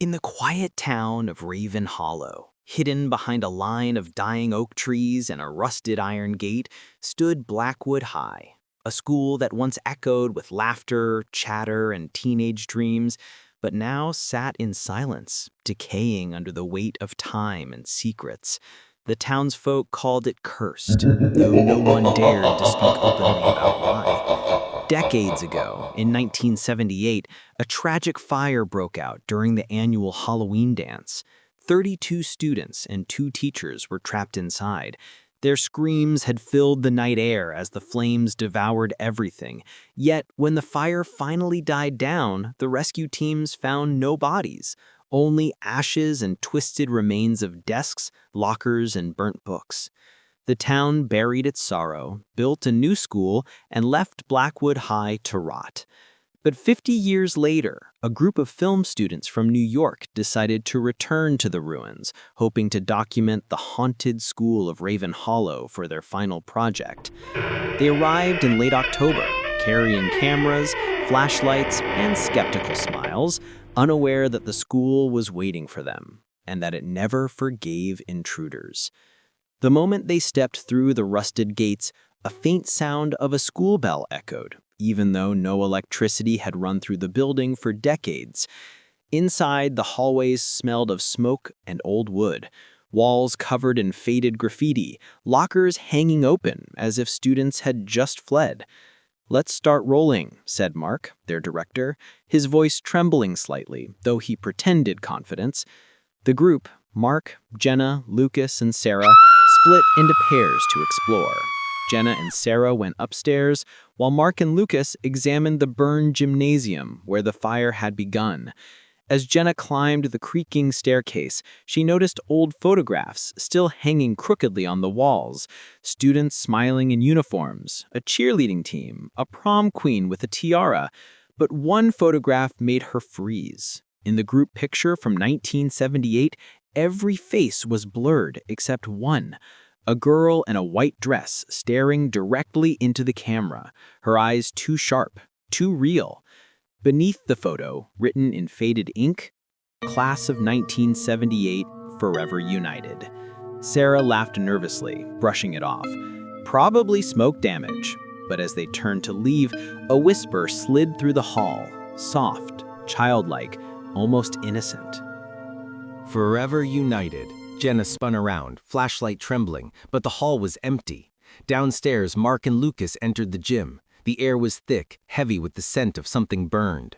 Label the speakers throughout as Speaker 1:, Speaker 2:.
Speaker 1: In the quiet town of Raven Hollow, hidden behind a line of dying oak trees and a rusted iron gate, stood Blackwood High, a school that once echoed with laughter, chatter, and teenage dreams, but now sat in silence, decaying under the weight of time and secrets. The townsfolk called it cursed, though no one dared to speak openly about why. Decades ago, in 1978, a tragic fire broke out during the annual Halloween dance. 32 students and 2 teachers were trapped inside. Their screams had filled the night air as the flames devoured everything. Yet, when the fire finally died down, the rescue teams found no bodies, only ashes and twisted remains of desks, lockers, and burnt books. The town buried its sorrow, built a new school, and left Blackwood High to rot. But 50 years later, a group of film students from New York decided to return to the ruins, hoping to document the haunted school of Raven Hollow for their final project. They arrived in late October, carrying cameras, flashlights, and skeptical smiles, unaware that the school was waiting for them, and that it never forgave intruders. The moment they stepped through the rusted gates, a faint sound of a school bell echoed, even though no electricity had run through the building for decades. Inside, the hallways smelled of smoke and old wood, walls covered in faded graffiti, lockers hanging open as if students had just fled. "Let's start rolling," said Mark, their director, his voice trembling slightly, though he pretended confidence. The group, Mark, Jenna, Lucas, and Sarah, split into pairs to explore. Jenna and Sarah went upstairs, while Mark and Lucas examined the burned gymnasium where the fire had begun. As Jenna climbed the creaking staircase, she noticed old photographs still hanging crookedly on the walls, students smiling in uniforms, a cheerleading team, a prom queen with a tiara. But one photograph made her freeze. In the group picture from 1978, every face was blurred except one. A girl in a white dress staring directly into the camera, her eyes too sharp, too real. Beneath the photo, written in faded ink, "Class of 1978, Forever United." Sarah laughed nervously, brushing it off. Probably smoke damage. But as they turned to leave, a whisper slid through the hall, soft, childlike, almost innocent.
Speaker 2: Forever United. Jenna spun around, flashlight trembling, but the hall was empty. Downstairs, Mark and Lucas entered the gym. The air was thick, heavy with the scent of something burned.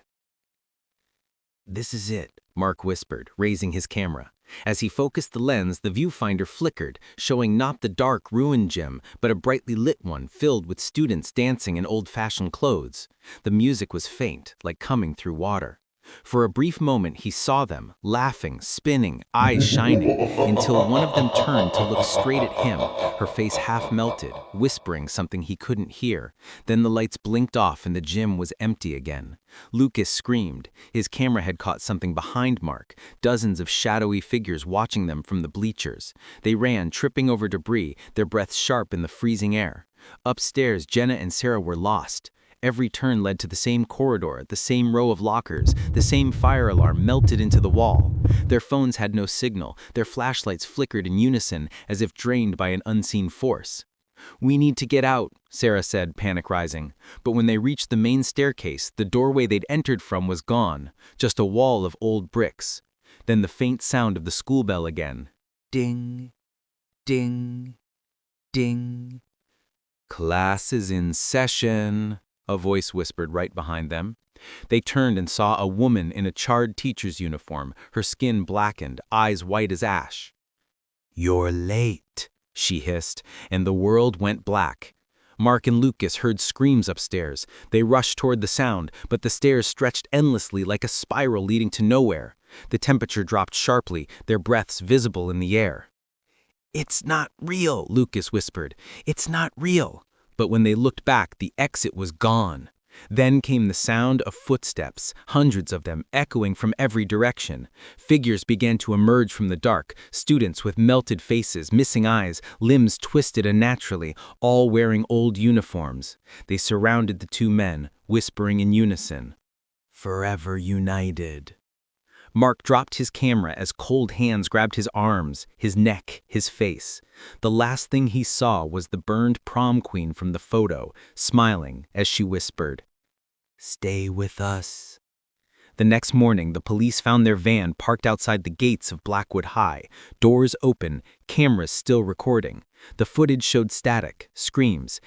Speaker 2: "This is it," Mark whispered, raising his camera. As he focused the lens, the viewfinder flickered, showing not the dark, ruined gym, but a brightly lit one filled with students dancing in old-fashioned clothes. The music was faint, like coming through water. For a brief moment he saw them, laughing, spinning, eyes shining, until one of them turned to look straight at him, her face half melted, whispering something he couldn't hear. Then the lights blinked off and the gym was empty again. Lucas screamed. His camera had caught something behind Mark, dozens of shadowy figures watching them from the bleachers. They ran, tripping over debris, their breaths sharp in the freezing air. Upstairs, Jenna and Sarah were lost. Every turn led to the same corridor, the same row of lockers, the same fire alarm melted into the wall. Their phones had no signal, their flashlights flickered in unison as if drained by an unseen force. "We need to get out," Sarah said, panic rising. But when they reached the main staircase, the doorway they'd entered from was gone, just a wall of old bricks. Then the faint sound of the school bell again. Ding, ding, ding. "Class is in session," a voice whispered right behind them. They turned and saw a woman in a charred teacher's uniform, her skin blackened, eyes white as ash. "You're late," she hissed, and the world went black. Mark and Lucas heard screams upstairs. They rushed toward the sound, but the stairs stretched endlessly like a spiral leading to nowhere. The temperature dropped sharply, their breaths visible in the air. "It's not real," Lucas whispered. "It's not real." But when they looked back, the exit was gone. Then came the sound of footsteps, hundreds of them echoing from every direction. Figures began to emerge from the dark, students with melted faces, missing eyes, limbs twisted unnaturally, all wearing old uniforms. They surrounded the two men, whispering in unison, "Forever United." Mark dropped his camera as cold hands grabbed his arms, his neck, his face. The last thing he saw was the burned prom queen from the photo, smiling as she whispered, "Stay with us." The next morning, the police found their van parked outside the gates of Blackwood High, doors open, cameras still recording. The footage showed static, screams,